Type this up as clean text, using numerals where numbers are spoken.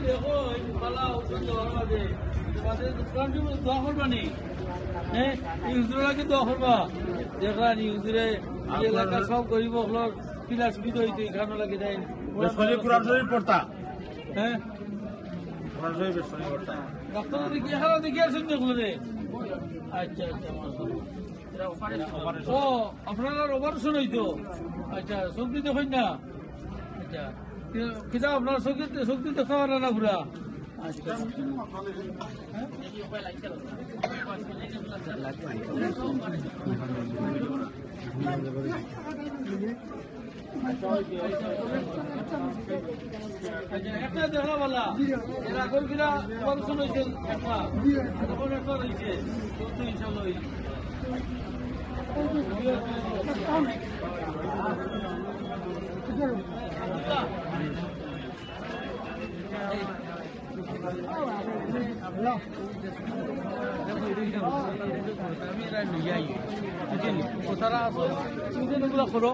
দেখো পালা মাঝে দোয়া করবানি হ্যাঁ ইউজুরাকে দোয়া করবা দেখলাম ইউজুরে এলাকার সব গরিব হলোর পিলাস বিদ হইতে এখানে লাগে দেয় কোরআন শরীফ পড়তা হ্যাঁ কোরআন শরীফ পড়তা ডাক্তার দেখি এখানে দেখি আসেন দেখলো রে আচ্ছা আচ্ছা ও আপনার অপারেশন হইতো আচ্ছা সবজি দেখুন না আচ্ছা কিনা আপনার সবজি দেখা পারে না পুরা আচ্ছা একটা দেখা বলা এর আগর কিনা অপারেশন হয়েছে একটা তখন একটা রয়েছে ইনশাল্লাহ আমি এরা নিয়ে যাই বুঝলি ও তারা আসো তুমি করো